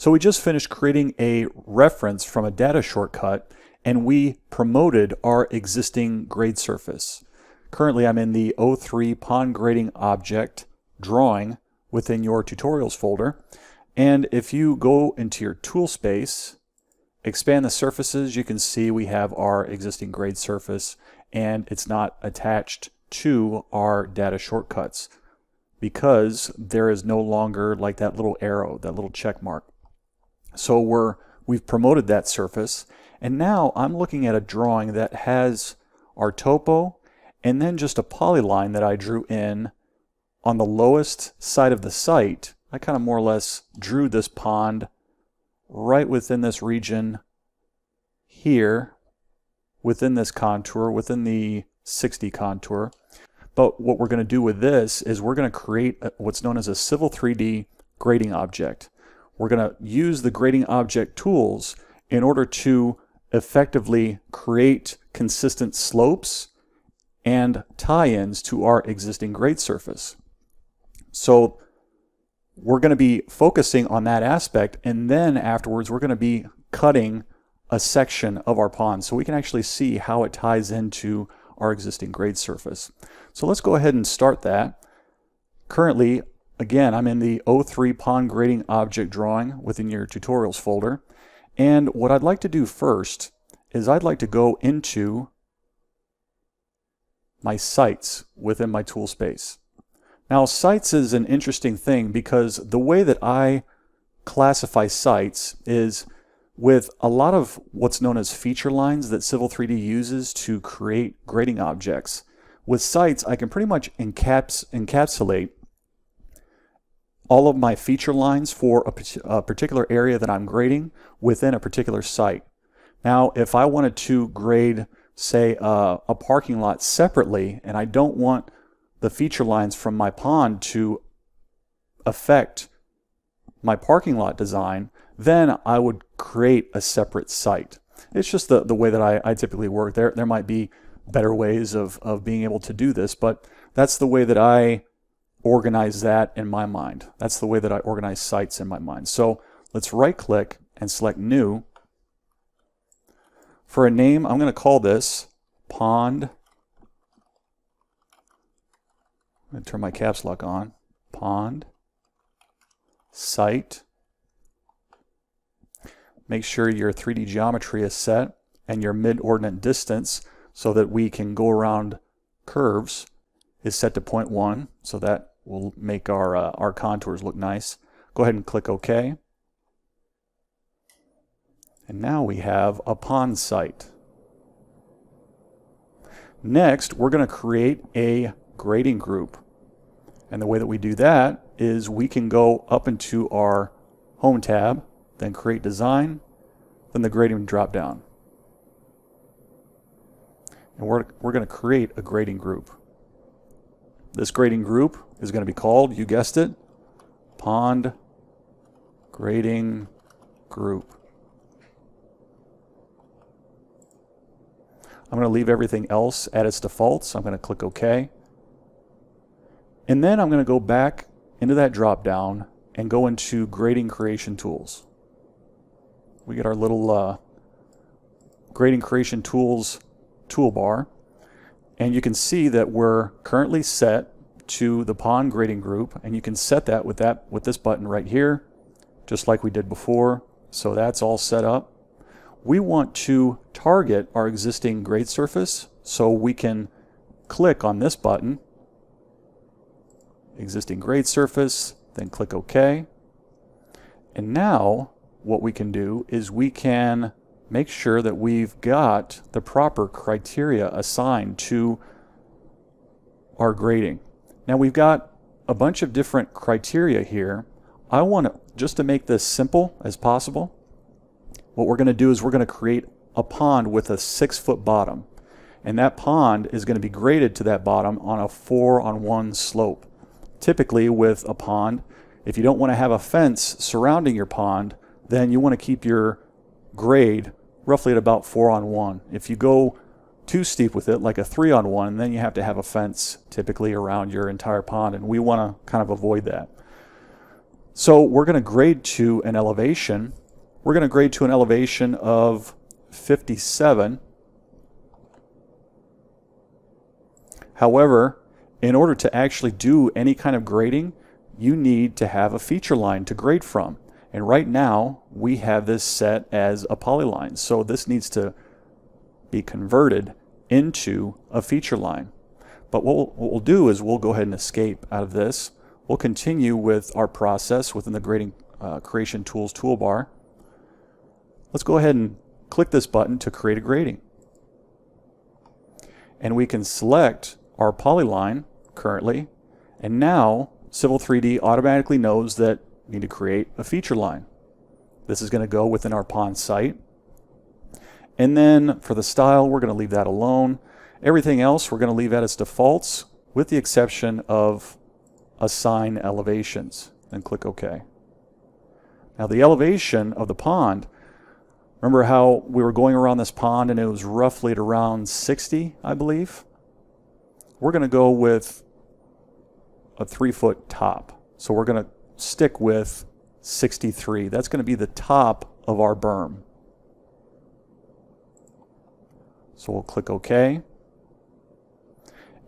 So we just finished creating a reference from a data shortcut, and we promoted our existing grade surface. Currently I'm in the 03 pond grading object drawing within your tutorials folder. And if you go into your tool space, expand the surfaces, you can see we have our existing grade surface and it's not attached to our data shortcuts because there is no longer like that little arrow, that little check mark. So we've promoted that surface, and now I'm looking at a drawing that has our topo and then just a polyline that I drew in on the lowest side of the site. I kind of more or less drew this pond right within this region here, within this contour, within the 60 contour. But what we're going to do with this is we're going to create what's known as a Civil 3D grading object. We're going to use the grading object tools in order to effectively create consistent slopes and tie-ins to our existing grade surface. So we're going to be focusing on that aspect, and then afterwards we're going to be cutting a section of our pond so we can actually see how it ties into our existing grade surface. So let's go ahead and start that. Currently, again, I'm in the 03 pond grading object drawing within your tutorials folder. And what I'd like to do first is I'd like to go into my sites within my tool space. Now, sites is an interesting thing because the way that I classify sites is with a lot of what's known as feature lines that Civil 3D uses to create grading objects. With sites, I can pretty much encapsulate all of my feature lines for a particular area that I'm grading within a particular site. Now, if I wanted to grade, say, a parking lot separately, and I don't want the feature lines from my pond to affect my parking lot design, then I would create a separate site. It's just the way that I typically work. There might be better ways of being able to do this, but that's the way that I organize that in my mind. That's the way that I organize sites in my mind. So let's right click and select new. For a name, I'm going to call this Pond. I'm going to turn my caps lock on. Pond Site. Make sure your 3D geometry is set and your mid-ordinate distance so that we can go around curves is set to 0.1, so that will make our contours look nice. Go ahead and click OK. And now we have a pond site. Next, we're going to create a grading group. And the way that we do that is we can go up into our Home tab, then create design, then the grading drop down. And we're going to create a grading group. This grading group is going to be called, you guessed it, Pond Grading Group. I'm going to leave everything else at its default, so I'm going to click OK. And then I'm going to go back into that drop down and go into Grading Creation Tools. We get our little Grading Creation Tools toolbar, and you can see that we're currently set to the pond grading group, and you can set that with this button right here, just like we did before. So that's all set up. We want to target our existing grade surface, so we can click on this button, existing grade surface, then click OK. And now what we can do is we can make sure that we've got the proper criteria assigned to our grading. Now we've got a bunch of different criteria here. I want to, just to make this simple as possible, what we're going to do is we're going to create a pond with a 6-foot bottom. And that pond is going to be graded to that bottom on a 4-on-1 slope. Typically with a pond, if you don't want to have a fence surrounding your pond, then you want to keep your grade roughly at about 4-on-1. If you go too steep with it, like a 3-on-1, then you have to have a fence typically around your entire pond, and we want to kind of avoid that. So we're going to grade to an elevation. We're going to grade to an elevation of 57. However, in order to actually do any kind of grading, you need to have a feature line to grade from. And right now, we have this set as a polyline. So this needs to be converted into a feature line. But what we'll do is we'll go ahead and escape out of this. We'll continue with our process within the grading creation tools toolbar. Let's go ahead and click this button to create a grading. And we can select our polyline currently. And now Civil 3D automatically knows that we need to create a feature line. This is going to go within our pond site. And then for the style, we're going to leave that alone. Everything else we're going to leave at its defaults with the exception of assign elevations, and click OK. Now the elevation of the pond, remember how we were going around this pond and it was roughly at around 60, I believe? We're going to go with a 3-foot top. So we're going to stick with 63. That's going to be the top of our berm. So we'll click OK.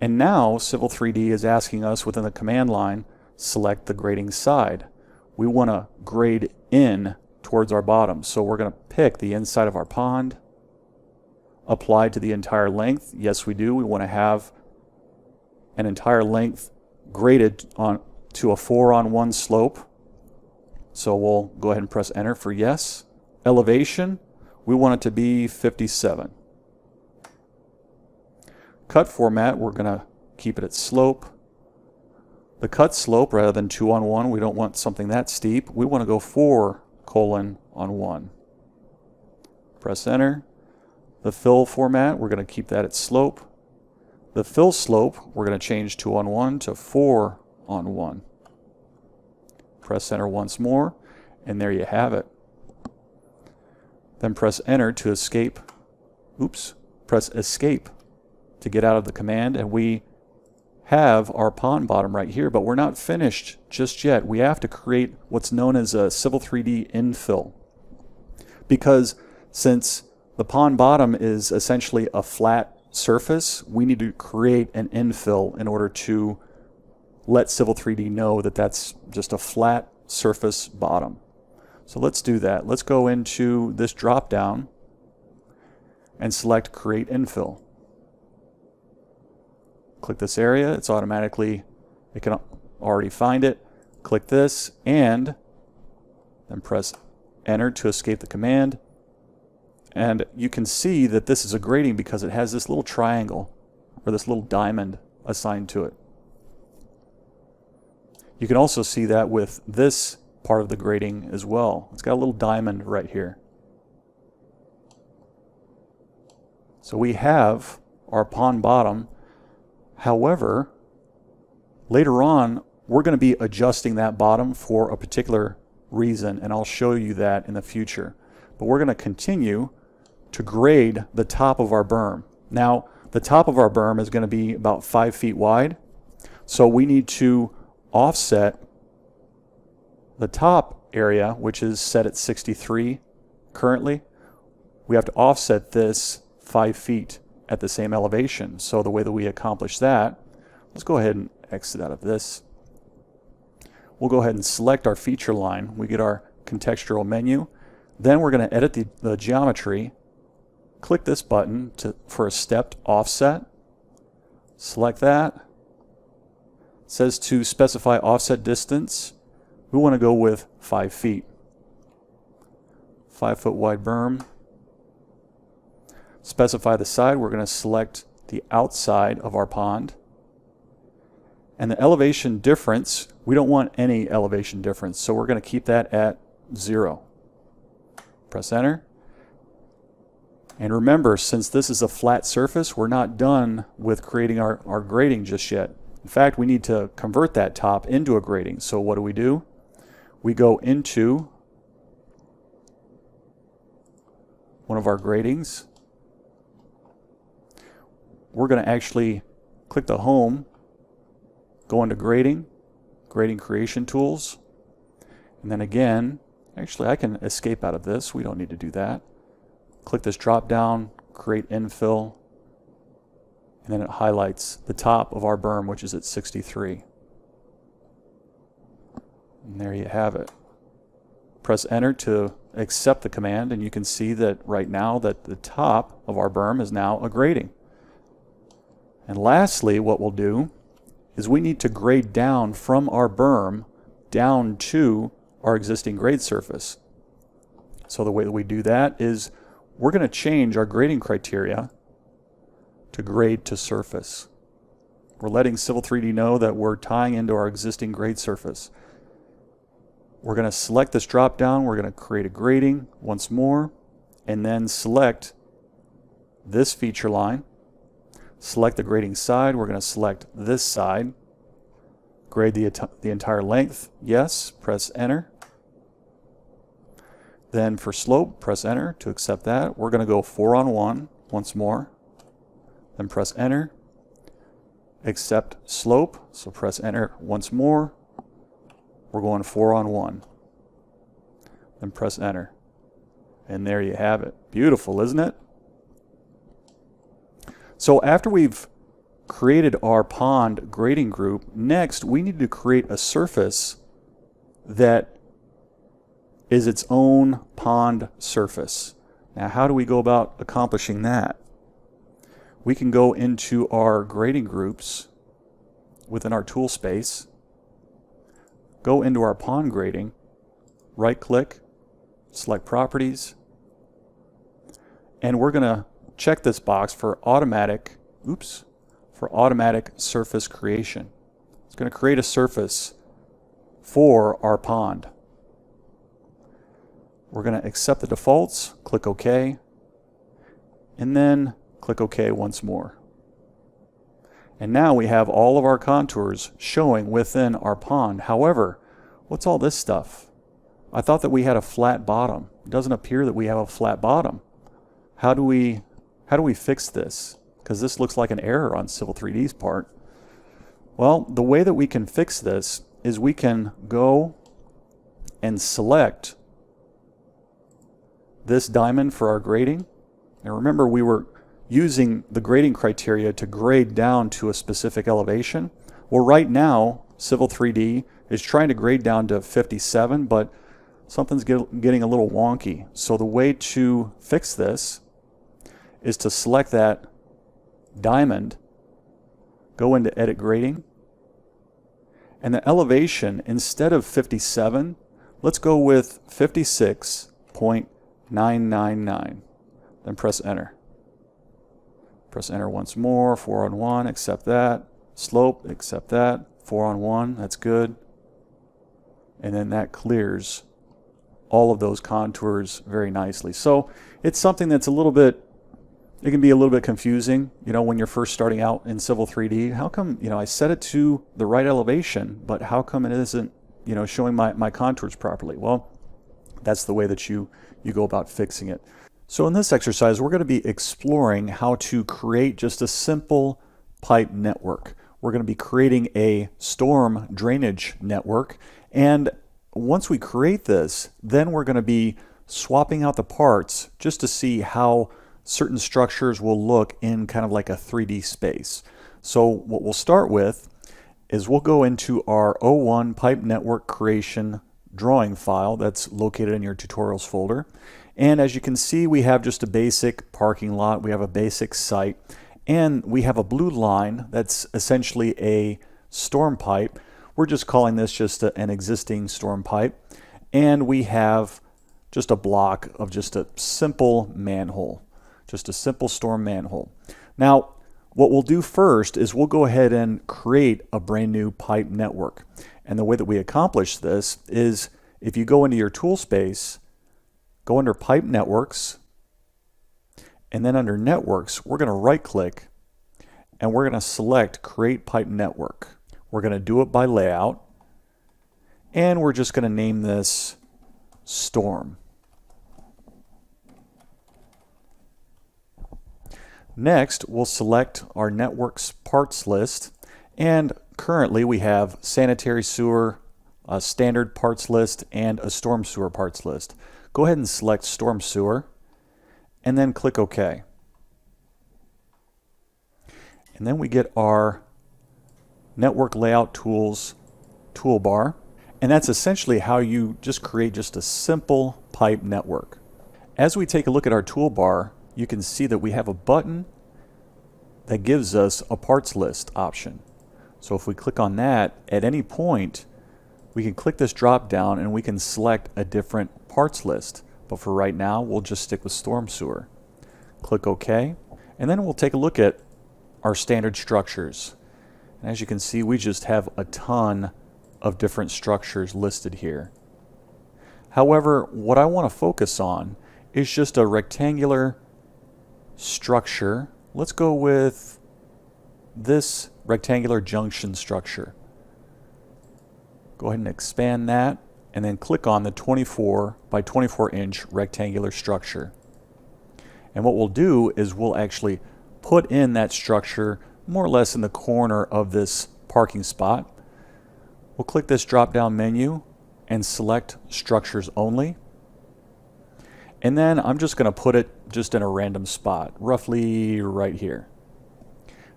And now Civil 3D is asking us within the command line, select the grading side. We want to grade in towards our bottom. So we're going to pick the inside of our pond, apply to the entire length. Yes, we do. We want to have an entire length graded on to a 4-on-1 slope. So we'll go ahead and press enter for yes. Elevation, we want it to be 57. Cut format, we're going to keep it at slope. The cut slope, rather than 2-on-1, we don't want something that steep. We want to go 4:1. Press enter. The fill format, we're going to keep that at slope. The fill slope, we're going to change 2-on-1 to 4-on-1. Press enter once more, and there you have it. Then press enter to escape. Press escape to get out of the command, and we have our pond bottom right here, but we're not finished just yet. We have to create what's known as a Civil 3D infill, because since the pond bottom is essentially a flat surface, we need to create an infill in order to let Civil 3D know that that's just a flat surface bottom. So let's do that. Let's go into this drop down and select create infill. Click this area, it's automatically, it can already find it. Click this and then press enter to escape the command. And you can see that this is a grading because it has this little triangle or this little diamond assigned to it. You can also see that with this part of the grading as well. It's got a little diamond right here. So we have our pond bottom. However, later on, we're going to be adjusting that bottom for a particular reason, and I'll show you that in the future. But we're going to continue to grade the top of our berm. Now, the top of our berm is going to be about 5 feet wide, so we need to offset the top area, which is set at 63 currently. We have to offset this 5 feet at the same elevation. So the way that we accomplish that, let's go ahead and exit out of this. We'll go ahead and select our feature line. We get our contextual menu. Then we're going to edit the geometry. Click this button for a stepped offset. Select that. It says to specify offset distance. We want to go with 5 feet. 5 foot wide berm. Specify the side. We're going to select the outside of our pond. And the elevation difference, we don't want any elevation difference, so we're going to keep that at 0. Press enter. And remember, since this is a flat surface, we're not done with creating our grading just yet. In fact, we need to convert that top into a grading. So what do? We go into one of our gradings. We're going to actually click the home, go into grading, grading creation tools, And then again, actually I can escape out of this. We don't need to do that. Click this drop down, create infill, and then it highlights the top of our berm, which is at 63. And there you have it. Press enter to accept the command, and you can see that right now that the top of our berm is now a grading. And lastly, what we'll do is we need to grade down from our berm down to our existing grade surface. So the way that we do that is we're going to change our grading criteria to grade to surface. We're letting Civil 3D know that we're tying into our existing grade surface. We're going to select this drop down, we're going to create a grading once more, and then select this feature line. Select the grading side, we're going to select this side. Grade the entire length, yes, press enter. Then for slope, press enter to accept that. We're going to go 4 on 1 once more. Then press enter. Accept slope, so press enter once more. We're going 4 on 1. Then press enter. And there you have it. Beautiful, isn't it? So after we've created our pond grading group, next we need to create a surface that is its own pond surface. Now how do we go about accomplishing that? We can go into our grading groups within our tool space, go into our pond grading, right click, select properties, and we're going to check this box for automatic surface creation. It's going to create a surface for our pond. We're going to accept the defaults, click OK, and then click OK once more. And now we have all of our contours showing within our pond. However, what's all this stuff? I thought that we had a flat bottom. It doesn't appear that we have a flat bottom. How do we fix this? Because this looks like an error on Civil 3D's part. Well, the way that we can fix this is we can go and select this diamond for our grading. Now remember, we were using the grading criteria to grade down to a specific elevation. Well, right now, Civil 3D is trying to grade down to 57, but something's getting a little wonky. So the way to fix this is to select that diamond, go into Edit Grading, and the elevation, instead of 57, let's go with 56.999. Then press enter. Press enter once more, 4 on 1, accept that. Slope, accept that. 4 on 1, that's good. And then that clears all of those contours very nicely. So it's something that's a little bit, it can be a little bit confusing, when you're first starting out in Civil 3D. How come, I set it to the right elevation, but how come it isn't, showing my contours properly? Well, that's the way that you go about fixing it. So in this exercise, we're going to be exploring how to create just a simple pipe network. We're going to be creating a storm drainage network, and once we create this, then we're going to be swapping out the parts just to see how certain structures will look in kind of like a 3D space. So what we'll start with is we'll go into our 01 pipe network creation drawing file that's located in your tutorials folder. And as you can see, we have just a basic parking lot, we have a basic site, and we have a blue line that's essentially a storm pipe. We're just calling this just an existing storm pipe. And we have just a block of just a simple manhole, just a simple storm manhole. Now, what we'll do first is we'll go ahead and create a brand new pipe network. And the way that we accomplish this is if you go into your tool space, go under Pipe Networks, and then under Networks, we're going to right click and we're going to select Create Pipe Network. We're going to do it by layout, and we're just going to name this Storm. Next, we'll select our network's parts list, and currently we have sanitary sewer, a standard parts list and a storm sewer parts list. Go ahead and select storm sewer and then click OK. And then we get our network layout tools toolbar, and that's essentially how you just create just a simple pipe network. As we take a look at our toolbar, you can see that we have a button that gives us a parts list option. So if we click on that, at any point we can click this drop down and we can select a different parts list. But for right now, we'll just stick with storm sewer. Click OK, and then we'll take a look at our standard structures. And as you can see, we just have a ton of different structures listed here. However, what I want to focus on is just a rectangular structure. Let's go with this rectangular junction structure. Go ahead and expand that and then click on the 24 by 24 inch rectangular structure. And what we'll do is we'll actually put in that structure more or less in the corner of this parking spot. We'll click this drop down menu and select structures only. And then I'm just going to put it just in a random spot, roughly right here.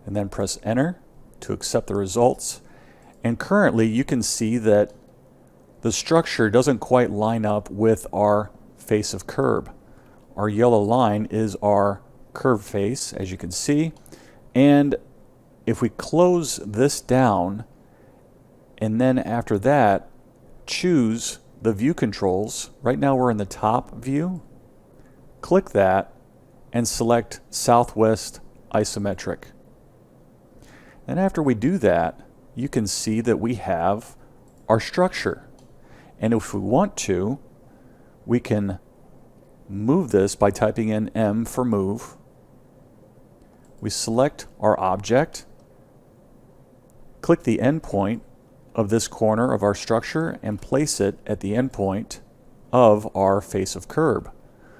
And then press enter to accept the results. And currently you can see that the structure doesn't quite line up with our face of curb. Our yellow line is our curved face, as you can see. And if we close this down, and then after that, choose the view controls. Right now we're in the top view. Click that and select Southwest Isometric. And after we do that, you can see that we have our structure. And if we want to, we can move this by typing in M for move. We select our object, click the endpoint of this corner of our structure and place it at the endpoint of our face of curb.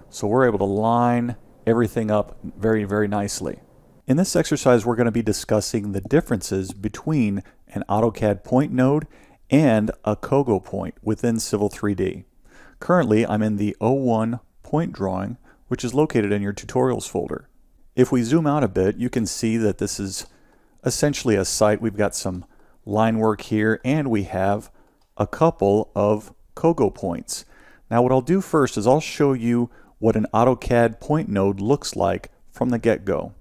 So we're able to line everything up very, very nicely. In this exercise, we're going to be discussing the differences between an AutoCAD point node and a COGO point within Civil 3D. Currently, I'm in the 01 point drawing, which is located in your tutorials folder. If we zoom out a bit, you can see that this is essentially a site. We've got some line work here, and we have a couple of COGO points. Now what I'll do first is I'll show you what an AutoCAD point node looks like from the get-go.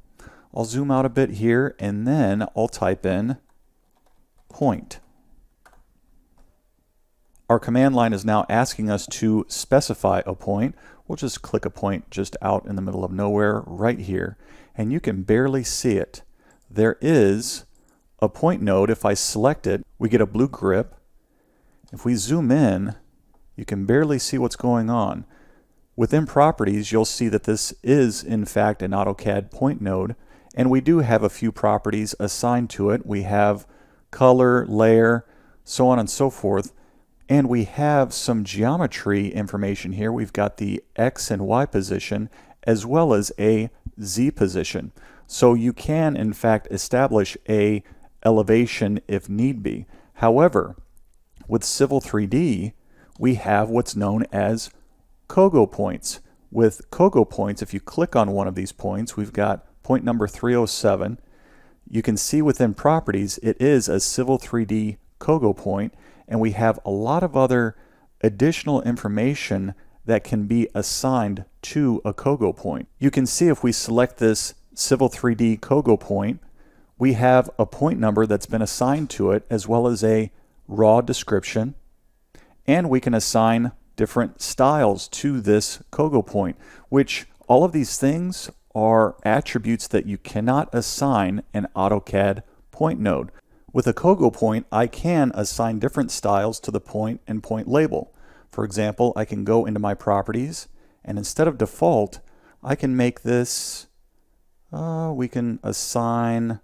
I'll zoom out a bit here, and then I'll type in point. Our command line is now asking us to specify a point. We'll just click a point just out in the middle of nowhere right here, and you can barely see it. There is a point node. If I select it, we get a blue grip. If we zoom in, you can barely see what's going on. Within properties, you'll see that this is in fact an AutoCAD point node, and we do have a few properties assigned to it. We have color, layer, so on and so forth. And we have some geometry information here. We've got the X and Y position as well as a Z position. So you can in fact establish a elevation if need be. However, with Civil 3D, we have what's known as COGO points. With COGO points, if you click on one of these points, we've got point number 307. You can see within properties, it is a Civil 3D COGO point, and we have a lot of other additional information that can be assigned to a COGO point. You can see if we select this Civil 3D COGO point, we have a point number that's been assigned to it, as well as a raw description, and we can assign different styles to this COGO point, which all of these things are attributes that you cannot assign an AutoCAD point node. With a COGO point, I can assign different styles to the point and point label. For example, I can go into my properties, and instead of default, I can make this, we can assign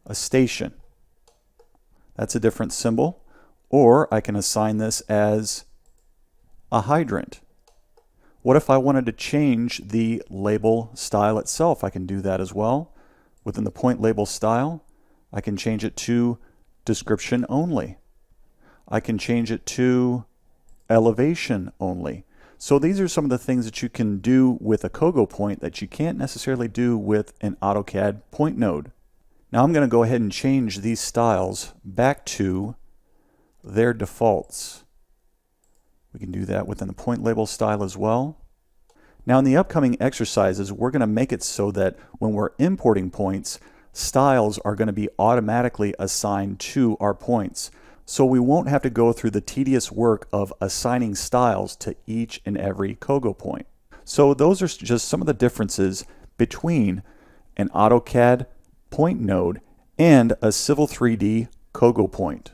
a station. That's a different symbol. Or I can assign this as a hydrant. What if I wanted to change the label style itself? I can do that as well. Within the point label style, I can change it to description only. I can change it to elevation only. So these are some of the things that you can do with a COGO point that you can't necessarily do with an AutoCAD point node. Now I'm going to go ahead and change these styles back to their defaults. We can do that within the point label style as well. Now in the upcoming exercises, we're going to make it so that when we're importing points, styles are going to be automatically assigned to our points. So we won't have to go through the tedious work of assigning styles to each and every COGO point. So those are just some of the differences between an AutoCAD point node and a Civil 3D COGO point.